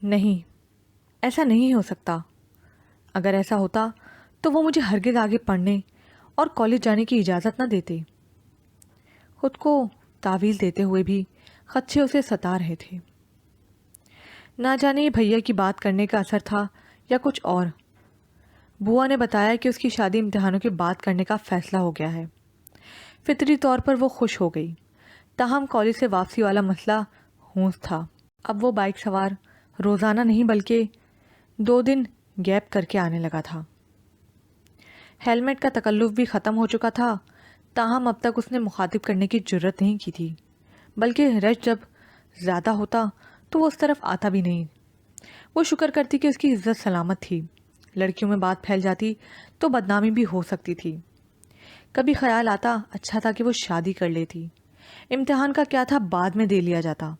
نہیں، ایسا نہیں ہو سکتا۔ اگر ایسا ہوتا تو وہ مجھے ہرگز آگے پڑھنے اور کالج جانے کی اجازت نہ دیتے۔ خود کو تعویذ دیتے ہوئے بھی خدشے اسے ستا رہے تھے۔ نہ جانے یہ بھیا کی بات کرنے کا اثر تھا یا کچھ اور۔ بوا نے بتایا کہ اس کی شادی امتحانوں کے بعد کرنے کا فیصلہ ہو گیا ہے۔ فطری طور پر وہ خوش ہو گئی، تاہم کالج سے واپسی والا مسئلہ ہونس تھا۔ اب وہ بائک سوار روزانہ نہیں بلکہ 2 دن گیپ کر کے آنے لگا تھا۔ ہیلمٹ کا تکلف بھی ختم ہو چکا تھا، تاہم اب تک اس نے مخاطب کرنے کی جرت نہیں کی تھی، بلکہ رش جب زیادہ ہوتا تو وہ اس طرف آتا بھی نہیں۔ وہ شکر کرتی کہ اس کی عزت سلامت تھی، لڑکیوں میں بات پھیل جاتی تو بدنامی بھی ہو سکتی تھی۔ کبھی خیال آتا اچھا تھا کہ وہ شادی کر لیتی، امتحان کا کیا تھا بعد میں دے لیا جاتا،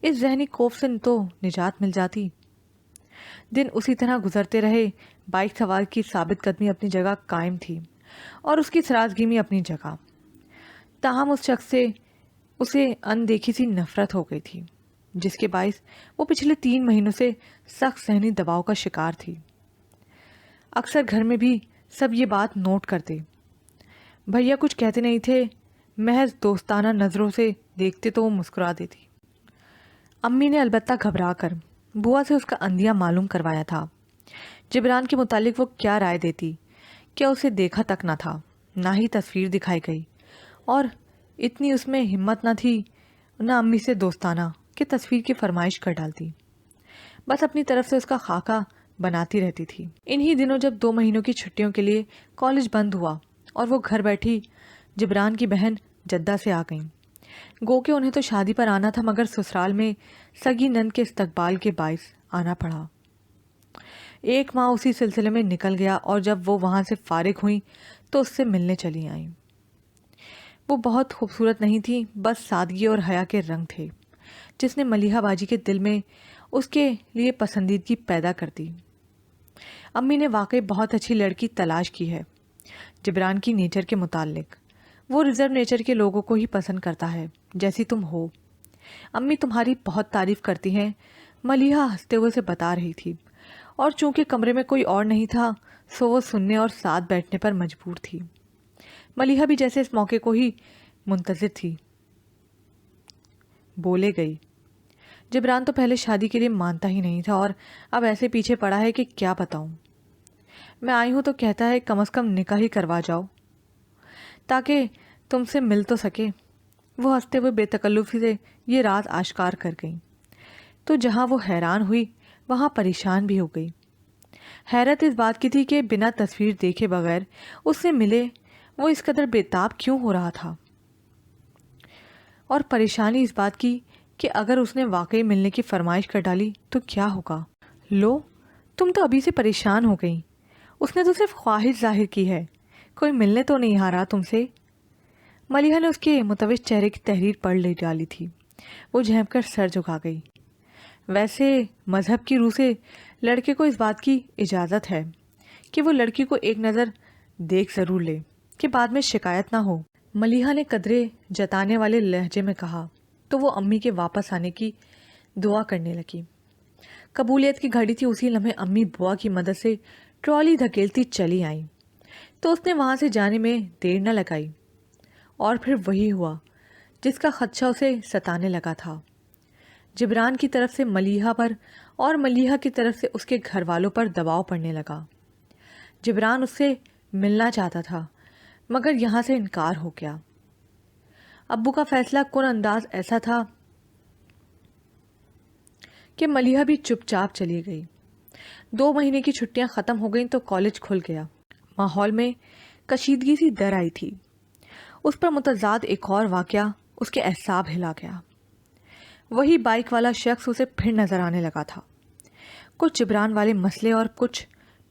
اس ذہنی خوف سے تو نجات مل جاتی۔ دن اسی طرح گزرتے رہے، بائک سوار کی ثابت قدمی اپنی جگہ قائم تھی اور اس کی سرازگیمی اپنی جگہ، تاہم اس شخص سے اسے اندیکھی سی نفرت ہو گئی تھی، جس کے باعث وہ پچھلے 3 مہینوں سے سخت ذہنی دباؤ کا شکار تھی۔ اکثر گھر میں بھی سب یہ بات نوٹ کرتے۔ بھیا کچھ کہتے نہیں تھے، محض دوستانہ نظروں سے دیکھتے تو وہ مسکرا دیتی۔ امی نے البتہ گھبرا کر بوا سے اس کا اندیہ معلوم کروایا تھا۔ جبران کے متعلق وہ کیا رائے دیتی، کیا اسے دیکھا تک نہ تھا، نہ ہی تصویر دکھائی گئی، اور اتنی اس میں ہمت نہ تھی نہ امی سے دوستانہ کہ تصویر کی فرمائش کر ڈالتی، بس اپنی طرف سے اس کا خاکہ بناتی رہتی تھی۔ انہی دنوں جب 2 مہینوں کی چھٹیوں کے لیے کالج بند ہوا اور وہ گھر بیٹھی، جبران کی بہن جدہ سے آ گئیں۔ گو کہ انہیں تو شادی پر آنا تھا، مگر سسرال میں سگی نند کے استقبال کے باعث آنا پڑا۔ 1 ماہ اسی سلسلے میں نکل گیا اور جب وہ وہاں سے فارغ ہوئیں تو اس سے ملنے چلی آئیں۔ وہ بہت خوبصورت نہیں تھی، بس سادگی اور حیا کے رنگ تھے جس نے ملیحہ باجی کے دل میں اس کے لیے پسندیدگی پیدا کر دی۔ امی نے واقعی بہت اچھی لڑکی تلاش کی ہے۔ جبران کی نیچر کے متعلق وہ ریزرو نیچر کے لوگوں کو ہی پسند کرتا ہے، جیسی تم ہو۔ امی تمہاری بہت تعریف کرتی ہیں، ملیحہ ہنستے ہوئے سے بتا رہی تھی، اور چونکہ کمرے میں کوئی اور نہیں تھا سو وہ سننے اور ساتھ بیٹھنے پر مجبور تھی۔ ملیحہ بھی جیسے اس موقع کو ہی منتظر تھی، بولے گئی۔ جبران تو پہلے شادی کے لیے مانتا ہی نہیں تھا اور اب ایسے پیچھے پڑا ہے کہ کیا بتاؤں۔ میں آئی ہوں تو کہتا ہے کم از کم نکاح ہی کروا جاؤ تاکہ تم سے مل تو سکے۔ وہ ہنستے ہوئے بے تکلفی سے یہ راز آشکار کر گئی تو جہاں وہ حیران ہوئی وہاں پریشان بھی ہو گئی۔ حیرت اس بات کی تھی کہ بنا تصویر دیکھے بغیر اس سے ملے وہ اس قدر بےتاب کیوں ہو رہا تھا، اور پریشانی اس بات کی کہ اگر اس نے واقعی ملنے کی فرمائش کر ڈالی تو کیا ہوگا۔ لو، تم تو ابھی سے پریشان ہو گئی، اس نے تو صرف خواہش ظاہر کی ہے، کوئی ملنے تو نہیں آ رہا تم سے۔ ملیحہ نے اس کے متوش چہرے کی تحریر پڑھ لے ڈالی تھی۔ وہ جھانک کر سر جھکا گئی۔ ویسے مذہب کی روح سے لڑکے کو اس بات کی اجازت ہے کہ وہ لڑکی کو ایک نظر دیکھ ضرور لے کہ بعد میں شکایت نہ ہو، ملیحہ نے قدرے جتانے والے لہجے میں کہا تو وہ امی کے واپس آنے کی دعا کرنے لگی۔ قبولیت کی گھڑی تھی، اسی لمحے امی بوا کی مدد سے ٹرالی دھکیلتی چلی آئیں تو اس نے وہاں سے جانے میں دیر نہ لگائی، اور پھر وہی ہوا جس کا خدشہ اسے ستانے لگا تھا۔ جبران کی طرف سے ملیحہ پر اور ملیحہ کی طرف سے اس کے گھر والوں پر دباؤ پڑنے لگا۔ جبران اس سے ملنا چاہتا تھا مگر یہاں سے انکار ہو گیا۔ ابو کا فیصلہ کن انداز ایسا تھا کہ ملیحہ بھی چپ چاپ چلی گئی۔ 2 مہینے کی چھٹیاں ختم ہو گئیں تو کالج کھل گیا۔ ماحول میں کشیدگی سی در آئی تھی۔ اس پر متضاد ایک اور واقعہ اس کے اعصاب ہلا گیا۔ وہی بائک والا شخص اسے پھر نظر آنے لگا تھا، کچھ جبران والے مسئلے اور کچھ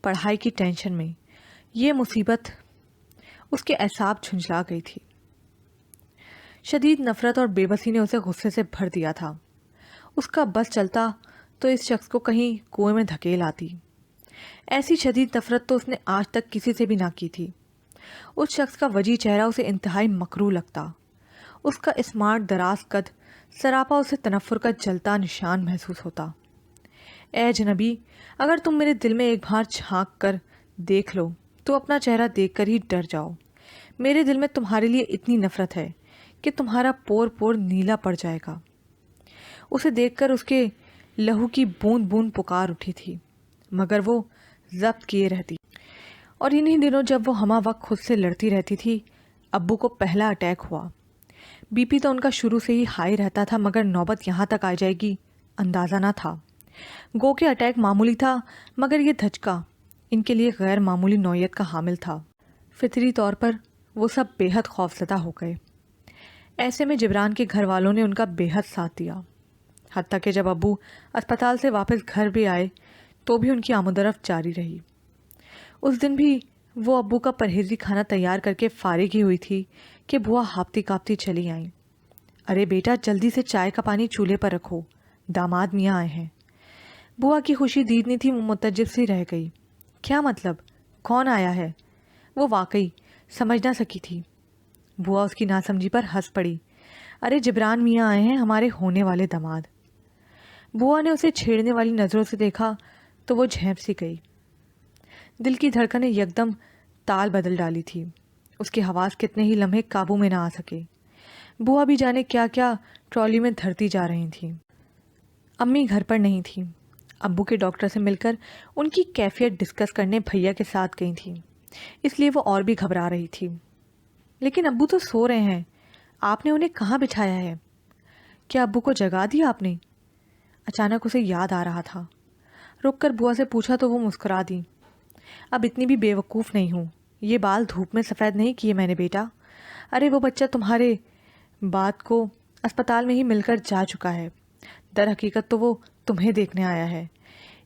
پڑھائی کی ٹینشن میں۔ یہ مصیبت اس کے اعصاب جھنجھلا گئی تھی۔ شدید نفرت اور بے بسی نے اسے غصے سے بھر دیا تھا۔ اس کا بس چلتا تو اس شخص کو کہیں کنویں میں دھکیل آتی۔ ایسی شدید نفرت تو اس نے آج تک کسی سے بھی نہ کی تھی۔ اس شخص کا وجیح چہرہ اسے انتہائی مکروہ لگتا، اس کا اسمارٹ دراز قد سراپا اسے تنفر کا جلتا نشان محسوس ہوتا۔ اے اجنبی، اگر تم میرے دل میں ایک بار جھانک کر دیکھ لو تو اپنا چہرہ دیکھ کر ہی ڈر جاؤ۔ میرے دل میں تمہارے لیے اتنی نفرت ہے کہ تمہارا پور پور نیلا پڑ جائے گا۔ اسے دیکھ کر اس کے لہو کی بوند بوند پکار اٹھی تھی، مگر وہ ضبط کیے رہتی۔ اور انہی دنوں جب وہ ہمہ وقت خود سے لڑتی رہتی تھی، ابو کو پہلا اٹیک ہوا۔ بی پی تو ان کا شروع سے ہی ہائی رہتا تھا، مگر نوبت یہاں تک آ جائے گی اندازہ نہ تھا۔ گو کہ اٹیک معمولی تھا، مگر یہ دھچکا ان کے لیے غیر معمولی نوعیت کا حامل تھا۔ فطری طور پر وہ سب بے حد خوفزدہ ہو گئے۔ ایسے میں جبران کے گھر والوں نے ان کا بے حد ساتھ دیا، حتیٰ کہ جب ابو اسپتال سے واپس گھر بھی آئے تو بھی ان کی آمد و رفت جاری رہی۔ اس دن بھی وہ ابو کا پرہیزی کھانا تیار کر کے فارغ ہی ہوئی تھی کہ بوا ہاپتی کاپتی چلی آئیں۔ ارے بیٹا، جلدی سے چائے کا پانی چولہے پر رکھو، داماد میاں آئے ہیں۔ بوا کی خوشی دیدنی تھی، وہ متعجب سی رہ گئی۔ کیا مطلب؟ کون آیا ہے؟ وہ واقعی سمجھ نہ سکی تھی۔ بوا اس کی ناسمجھی پر ہنس پڑی۔ ارے جبران میاں آئے ہیں، ہمارے ہونے والے داماد۔ بوا نے اسے چھیڑنے والی نظروں سے دیکھا تو وہ جھینپ سی گئی۔ دل کی دھڑکنیں یکدم تال بدل ڈالی تھی۔ اس کے حواس کتنے ہی لمحے قابو میں نہ آ سکے۔ بوا بھی جانے کیا کیا ٹرالی میں دھرتی جا رہی تھیں۔ امی گھر پر نہیں تھیں۔ ابو کے ڈاکٹر سے مل کر ان کی کیفیت ڈسکس کرنے بھیا کے ساتھ گئی تھیں، اس لیے وہ اور بھی گھبرا رہی تھی۔ لیکن ابو تو سو رہے ہیں، آپ نے انہیں کہاں بٹھایا ہے؟ کیا ابو کو جگا دیا آپ نے؟ اچانک اسے یاد آ رہا تھا۔ رک کر بوا سے پوچھا تو وہ مسکرا دی۔ اب اتنی بھی بے وقوف نہیں ہوں، یہ بال دھوپ میں سفید نہیں کیے میں نے بیٹا۔ ارے وہ بچہ تمہارے بات کو اسپتال میں ہی مل کر جا چکا ہے، در حقیقت تو وہ تمہیں دیکھنے آیا ہے،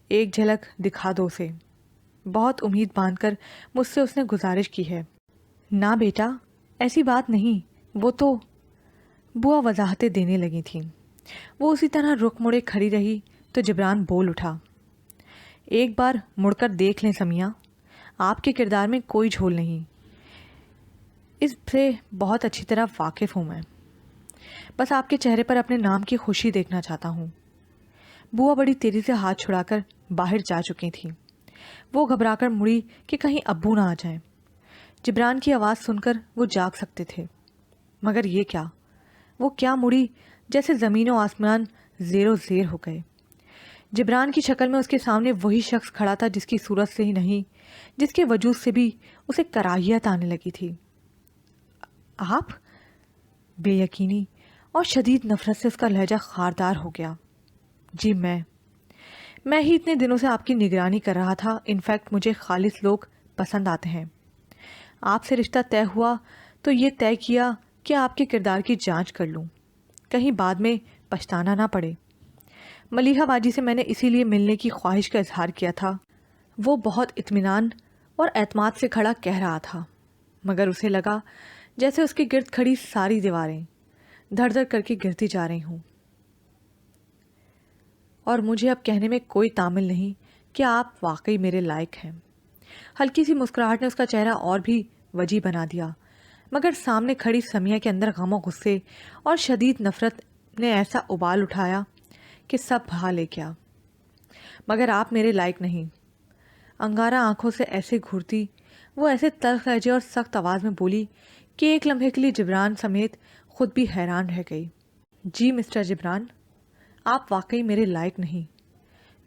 ایک جھلک دکھا دو اسے۔ بہت امید باندھ کر مجھ سے اس نے گزارش کی ہے۔ نہ بیٹا، ایسی بات نہیں، وہ تو… بوا وضاحتیں دینے لگی تھیں۔ وہ اسی طرح رخ مڑے کھڑی رہی تو جبران بول اٹھا۔ ایک بار مڑ کر دیکھ لیں سمیہ، آپ کے کردار میں کوئی جھول نہیں، اس سے بہت اچھی طرح واقف ہوں میں، بس آپ کے چہرے پر اپنے نام کی خوشی دیکھنا چاہتا ہوں۔ بوا بڑی تیزی سے ہاتھ چھڑا کر باہر جا چکی تھیں۔ وہ گھبرا کر مڑی کہ کہیں ابو نہ آ جائیں۔ جبران کی آواز سن کر وہ جاگ سکتے تھے، مگر یہ کیا؟ وہ کیا مڑی جیسے زمین و آسمان زیر و زیر ہو گئے۔ جبران کی شکل میں اس کے سامنے وہی شخص کھڑا تھا جس کی صورت سے ہی نہیں، جس کے وجود سے بھی اسے کراہیت آنے لگی تھی۔ آپ؟ بے یقینی اور شدید نفرت سے اس کا لہجہ خاردار ہو گیا۔ جی میں ہی اتنے دنوں سے آپ کی نگرانی کر رہا تھا، انفیکٹ مجھے خالص لوگ پسند آتے ہیں۔ آپ سے رشتہ طے ہوا تو یہ طے کیا کہ آپ کے کردار کی جانچ کر لوں، کہیں بعد میں پچھتانا نہ پڑے۔ ملیحہ باجی سے میں نے اسی لیے ملنے کی خواہش کا اظہار کیا تھا۔ وہ بہت اطمینان اور اعتماد سے کھڑا کہہ رہا تھا، مگر اسے لگا جیسے اس کے گرد کھڑی ساری دیواریں دھڑ دھڑ کر کے گرتی جا رہی ہوں۔ اور مجھے اب کہنے میں کوئی تامل نہیں کہ آپ واقعی میرے لائق ہیں۔ ہلکی سی مسکراہٹ نے اس کا چہرہ اور بھی وجیح بنا دیا، مگر سامنے کھڑی سمیہ کے اندر غم و غصے اور شدید نفرت نے ایسا ابال اٹھایا کہ سب بہا لے گیا۔ مگر آپ میرے لائق نہیں۔ انگارہ آنکھوں سے ایسے گھورتی وہ ایسے تلخ لہجے اور سخت آواز میں بولی کہ ایک لمحے کے لیے جبران سمیت خود بھی حیران رہ گئی۔ جی مسٹر جبران، آپ واقعی میرے لائق نہیں۔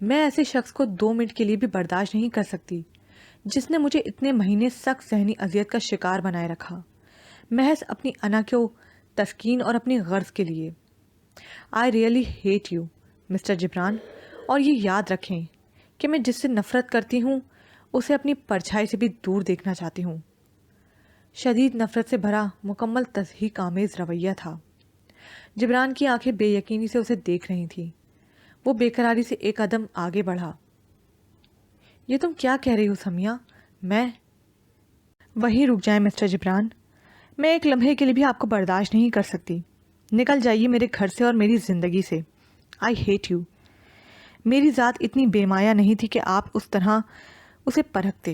میں ایسے شخص کو 2 منٹ کے لیے بھی برداشت نہیں کر سکتی جس نے مجھے اتنے مہینے سخت ذہنی اذیت کا شکار بنائے رکھا، محض اپنی انا کو تسکین اور اپنی غرض کے لیے۔ I really hate you mister Jibran, اور یہ یاد رکھیں کہ میں جس سے نفرت کرتی ہوں اسے اپنی پرچھائی سے بھی دور دیکھنا چاہتی ہوں۔ شدید نفرت سے بھرا مکمل تضحیک آمیز رویہ تھا۔ جبران کی آنکھیں بے یقینی سے اسے دیکھ رہی تھیں۔ وہ بے قراری سے ایک قدم آگے بڑھا۔ یہ تم کیا کہہ رہی ہو سمیہ؟ میں… وہیں رک جائیں مسٹر جبران، میں ایک لمحے کے لیے بھی آپ کو برداشت نہیں کر سکتی۔ نکل جائیے میرے گھر سے اور میری زندگی سے۔ I hate you. میری ذات اتنی بے مایا نہیں تھی کہ آپ اس طرح اسے پرکھتے۔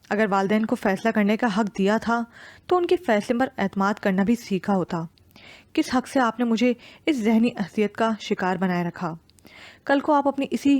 اگر والدین کو فیصلہ کرنے کا حق دیا تھا تو ان کے فیصلے پر اعتماد کرنا بھی سیکھا ہوتا۔ کس حق سے آپ نے مجھے اس ذہنی اذیت کا شکار بنائے رکھا؟ کل کو آپ اپنی اسی